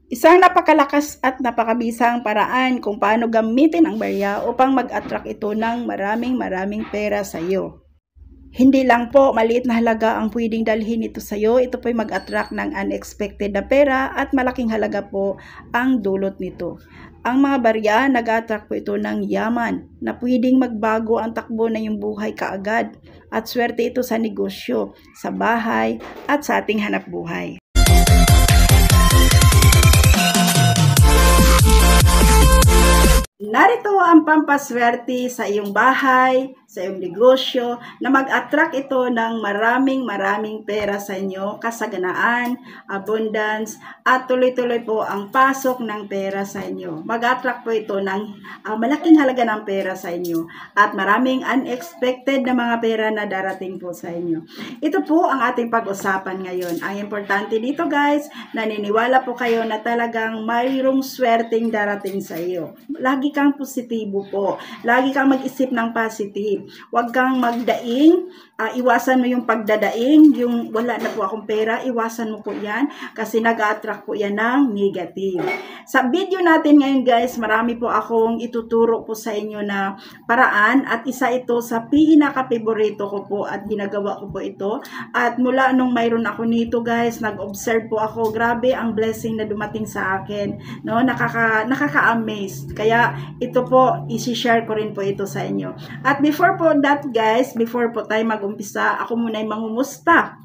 Isang napakalakas at napakabisang paraan kung paano gamitin ang barya upang mag-attract ito ng maraming pera sa iyo. Hindi lang po maliit na halaga ang pwedeng dalhin ito sa iyo, ito po'y mag-attract ng unexpected na pera at malaking halaga po ang dulot nito. Ang mga barya, nag-attract po ito ng yaman na pwedeng magbago ang takbo na yung buhay kaagad at swerte ito sa negosyo, sa bahay at sa ating hanap buhay. Narito ang pampaswerte sa iyong bahay, sa iyong negosyo, na mag-attract ito ng maraming pera sa inyo, kasaganaan, abundance, at tuloy-tuloy po ang pasok ng pera sa inyo. Mag-attract po ito ng malaking halaga ng pera sa inyo at maraming unexpected na mga pera na darating po sa inyo. Ito po ang ating pag-usapan ngayon. Ang importante dito guys, naniniwala po kayo na talagang mayroong swerteng darating sa iyo. Lagi kang positibo po. Lagi kang mag-isip ng positive. Huwag kang magdaing. Iwasan mo yung pagdadaing. Yung wala na po akong pera, iwasan mo po yan. Kasi nag-attract po yan ng negative. Sa video natin ngayon guys, marami po akong ituturo po sa inyo na paraan. At isa ito sa pinaka-favorito ko po at ginagawa ko po ito. At mula nung mayroon ako nito guys, nag-observe po ako. Grabe ang blessing na dumating sa akin. No? Nakaka-amaze. Kaya ito po, isi-share ko rin po ito sa inyo. At before po that guys, before po tayo mag-umpisa, ako muna ay mangumusta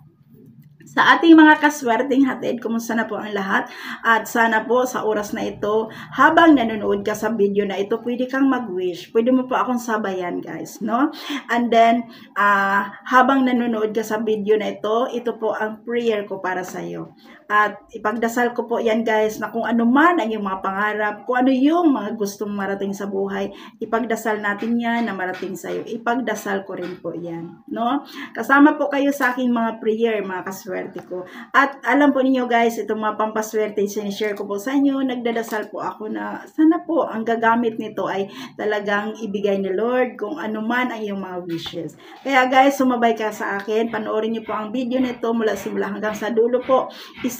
sa ating mga kaswerteng hatid. Kumusta na po ang lahat? At sana po sa oras na ito, habang nanonood ka sa video na ito, pwede kang mag-wish. Pwede mo po akong sabayan guys, no? And then, habang nanonood ka sa video na ito po ang prayer ko para sa iyo. At ipagdasal ko po yan guys, na kung ano man ang iyong mga pangarap, kung ano yung mga gustong marating sa buhay, ipagdasal natin yan na marating sa iyo. Ipagdasal ko rin po yan, no? Kasama po kayo sa aking mga prayer, mga kaswerte ko. At alam po ninyo guys, itong mga pampaswerte sinishare ko po sa inyo, nagdadasal po ako na sana po ang gagamit nito ay talagang ibigay ni Lord kung ano man ang iyong mga wishes. Kaya guys, sumabay ka sa akin, panoorin niyo po ang video nito mula simula hanggang sa dulo po.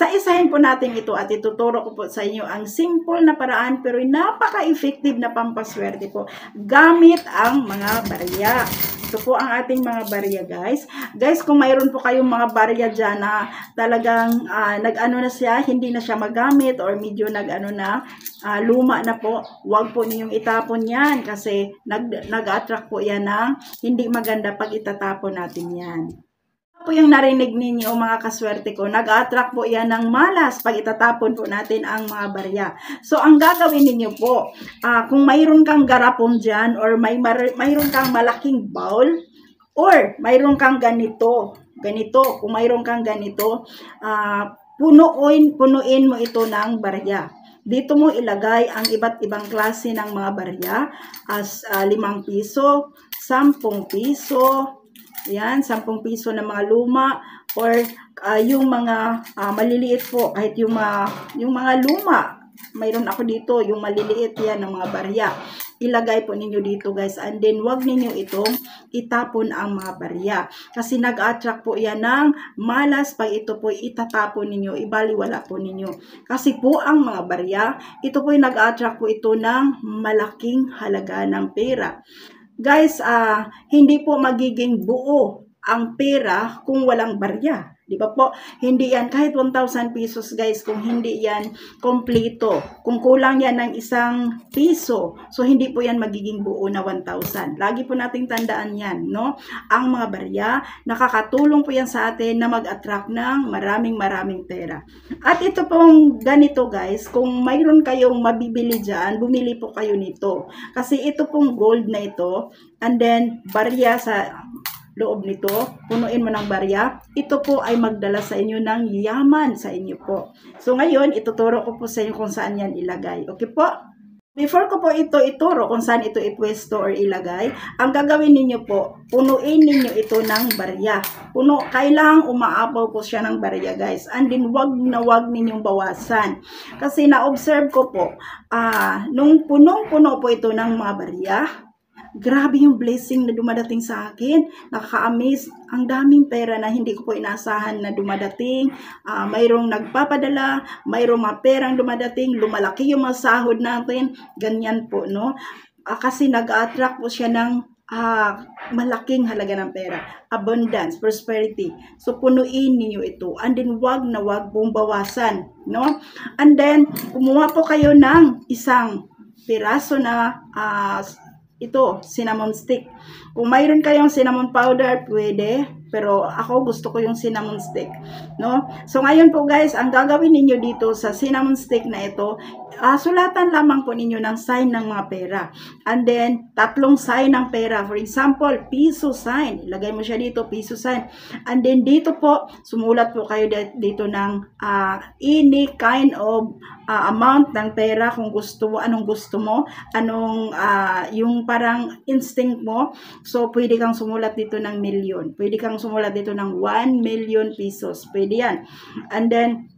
Isa-isahin po natin ito at ituturo ko po sa inyo ang simple na paraan pero napaka-effective na pampaswerte po gamit ang mga barya. Ito po ang ating mga barya guys. Guys, kung mayroon po kayong mga barya dyan na talagang nag-ano na siya, hindi na siya magamit or medyo luma na po, huwag po ninyong itapon yan kasi nag-attract po yan ng hindi maganda pag itatapon natin yan. Po yung narinig ninyo mga kaswerte ko, nag-attract po yan ng malas pag itatapon po natin ang mga barya. So, ang gagawin ninyo po, kung mayroon kang garapon dyan or mayroon kang malaking bowl or mayroon kang ganito, kung mayroon kang ganito, punuin mo ito ng barya. Dito mo ilagay ang iba't ibang klase ng mga barya as 5 piso, 10 piso, yan, 10 piso na mga luma or yung mga maliliit po, kahit yung mga luma. Mayroon ako dito, yung maliliit yan ng mga barya. Ilagay po ninyo dito guys. And then, wag ninyo itong itapon ang mga barya. Kasi nag-attract po yan ng malas pag ito po itatapon ninyo, ibaliwala po ninyo. Kasi po ang mga barya, ito po nag-attract po ito ng malaking halaga ng pera. Guys, hindi po magiging buo ang pera kung walang barya. Di ba po? Hindi yan, kahit 1,000 pesos guys, kung hindi yan kompleto. Kung kulang yan ng 1 piso, so hindi po yan magiging buo na 1,000. Lagi po nating tandaan yan, no? Ang mga barya, nakakatulong po yan sa atin na mag-attract ng maraming pera. At ito pong ganito guys, kung mayroon kayong mabibili dyan, bumili po kayo nito. Kasi ito pong gold na ito, and then barya sa loob nito, punuin mo ng barya, ito po ay magdala sa inyo ng yaman sa inyo po. So ngayon, ituturo ko po sa inyo kung saan yan ilagay. Okay po? Before ko po ito ituro kung saan ito ipwesto or ilagay, ang gagawin ninyo po, punuin ninyo ito ng barya. Kailangang umaapaw po siya ng barya guys. And then wag ninyong bawasan. Kasi na-observe ko po, nung punong-puno po ito ng mga barya, grabe yung blessing na dumadating sa akin. Nakaka-amaze. Ang daming pera na hindi ko po inaasahan na dumadating. Mayroong nagpapadala, mayroong mga perang dumadating, lumalaki yung mga sahod natin. Ganyan po, no? Kasi nag-attract po siya ng malaking halaga ng pera. Abundance, prosperity. So, punuin niyo ito. And then, wag na wag pong bawasan. No? And then, kumuha po kayo ng isang piraso na ito, cinnamon stick. Kung mayroon kayong cinnamon powder, pwede. Pero ako gusto ko yung cinnamon stick. No? So, ngayon po guys, ang gagawin ninyo dito sa cinnamon stick na ito, sulatan lamang po ninyo ng sign ng mga pera. And then, 3 sign ng pera. For example, piso sign. Ilagay mo siya dito, piso sign. And then, dito po, sumulat po kayo dito ng any kind of amount ng pera kung gusto mo, anong gusto mo, anong yung parang instinct mo. So, pwede kang sumulat dito ng million. Pwede kang sumulat dito ng 1 million pesos. Pwede yan. And then,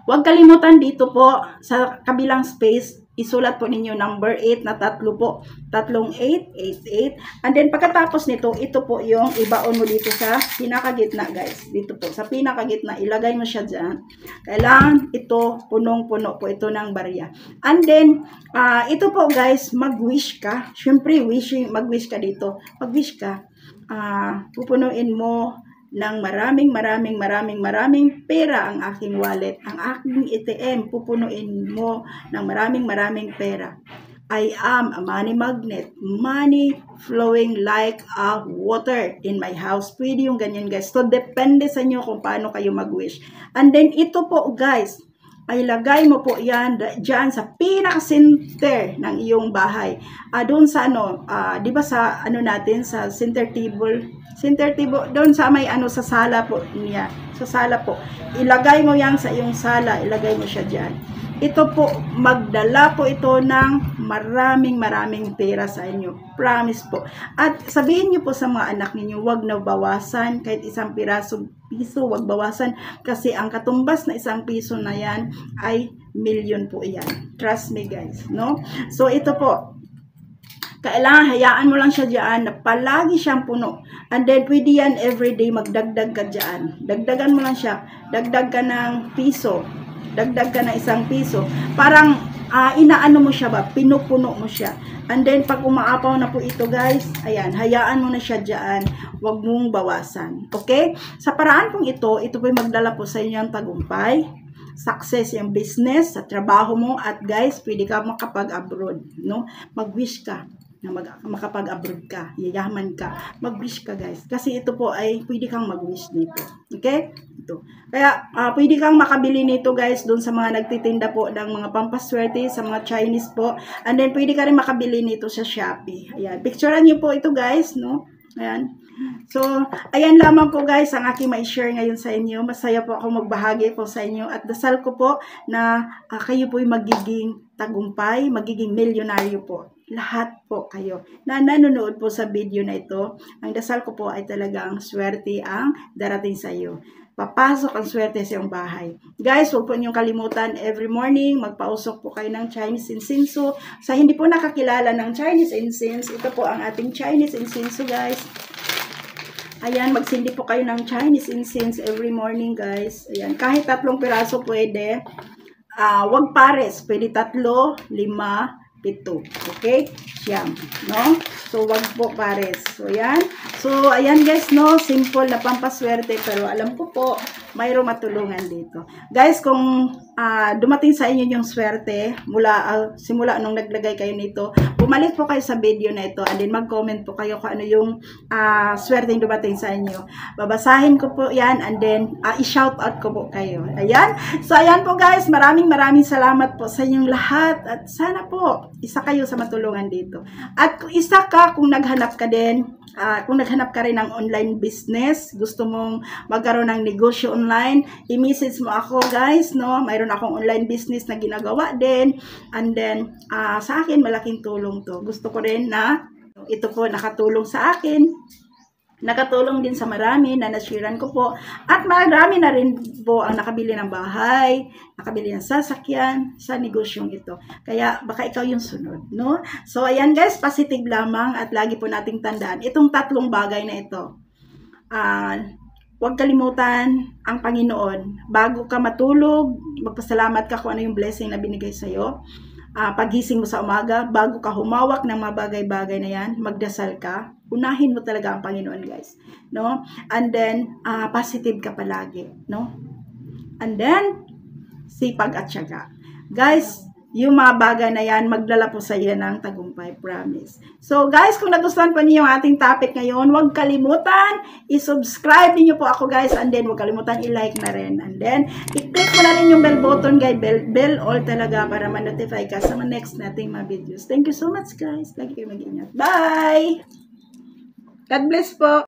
huwag kalimutan dito po sa kabilang space, isulat po ninyo number 8 na 3 po. 3 8, 8, 8. And then pagkatapos nito, ito po yung ibaon mo dito sa pinakagitna guys. Dito po, sa pinakagitna, ilagay mo siya dyan. Kailangan ito, punong-puno po ito ng barya. And then, ito po guys, mag-wish ka. Siyempre, mag-wish ka dito. Mag-wish ka. Pupunuin mo ng maraming pera ang aking wallet, ang aking ATM, pupunuin mo ng maraming pera. I am a money magnet, money flowing like a water in my house. Pwede yung ganyan guys. So, depende sa inyo kung paano kayo mag-wish. And then, ito po guys, ay lagay mo po yan dyan sa pinaka-center ng iyong bahay. Doon sa di ba sa natin, sa center table, doon sa may sa sala po niya, sa sala po. Ilagay mo yan sa iyong sala, ilagay mo siya dyan. Ito po, magdala po ito ng maraming pera sa inyo. Promise po. At sabihin niyo po sa mga anak ninyo, wag na bawasan kahit isang piso, wag bawasan. Kasi ang katumbas na 1 piso na yan ay million po yan. Trust me guys, no? So ito po, kailangan hayaan mo lang siya dyan na palagi siyang puno. And then, pwede yan everyday magdagdag ka dyan. Dagdagan mo lang siya. Dagdag ka ng piso. Dagdag ka ng 1 piso. Parang, inaano mo siya ba? Pinupuno mo siya. And then, pag umaapaw na po ito guys, ayan, hayaan mo na siya dyan. Huwag mong bawasan. Okay? Sa paraan pong ito po magdala po sa inyo ang tagumpay, success yung business, sa trabaho mo, at guys, pwede ka makapag-abroad, no? Mag-wish ka na makapag-abroad ka, yayaman ka, mag-wish ka guys. Kasi ito po ay pwede kang mag-wish dito. Okay? Ito. Kaya pwede kang makabili nito guys doon sa mga nagtitinda po ng mga pampaswerte, sa mga Chinese po. And then pwede ka rin makabili nito sa Shopee. Ayan. Picturean niyo po ito guys, no? Ayan. So, ayan lamang po guys ang aking ma-share ngayon sa inyo. Masaya po ako magbahagi po sa inyo at dasal ko po na kayo po'y magiging tagumpay, magiging milyonaryo po. Lahat po kayo na nanonood po sa video na ito. Ang dasal ko po ay talagang swerte ang darating sa iyo. Papasok ang swerte sa iyong bahay. Guys, huwag po niyong kalimutan, every morning, magpausok po kayo ng Chinese incense. Sa hindi po nakakilala ng Chinese incense, ito po ang ating Chinese incense guys. Ayan, magsindi po kayo ng Chinese incense every morning guys. Ayan, kahit 3 piraso pwede. Wag pares, pwede 3, 5, 7. Okay? Siyam. No? So, wag po pares. So, yan. So, ayan guys, no? Simple na pampaswerte. Pero alam ko po, mayroong matulungan dito. Guys, kung dumating sa inyo yung swerte, simula nung naglagay kayo nito, bumalik po kayo sa video na ito and then mag-comment po kayo kung ano yung swerte yung dumating sa inyo. Babasahin ko po yan and then i-shout out ko po kayo. Ayan. So, ayan po guys. Maraming salamat po sa inyong lahat at sana po isa kayo sa matulungan dito. At kung isa ka, kung naghanap ka din, kung naghanap ka rin ng online business, gusto mong magkaroon ng negosyo online, i-message mo ako guys, no? Mayroon akong online business na ginagawa din. And then, sa akin, malaking tulong to. Gusto ko rin na ito po nakatulong sa akin nakatulong din sa marami na nashiran ko po. At marami na rin po ang nakabili ng bahay, nakabili ng sasakyan sa negosyong ito. Kaya baka ikaw yung sunod, no? So ayan guys, positive lamang at lagi po nating tandaan itong tatlong bagay na ito. Huwag kalimutan ang Panginoon. Bago ka matulog, magpasalamat ka kung ano yung blessing na binigay sa'yo. Pagising mo sa umaga, bago ka humawak ng mga bagay-bagay na yan, magdasal ka. Unahin mo talaga ang Panginoon, guys. No? And then, positive ka palagi. No? And then, sipag at syaga. Guys, yung mga bagay na yan, magdala po sa iyo ng tagumpay, promise. So guys, kung nagustuhan po niyo yung ating topic ngayon, huwag kalimutan, i-subscribe niyo po ako guys, and then huwag kalimutan i-like na rin. And then, i-click mo na rin yung bell button guys, bell all talaga para ma-notify ka sa next nating mga videos. Thank you so much guys. Lagi kayo mag-ingat. Bye! God bless po!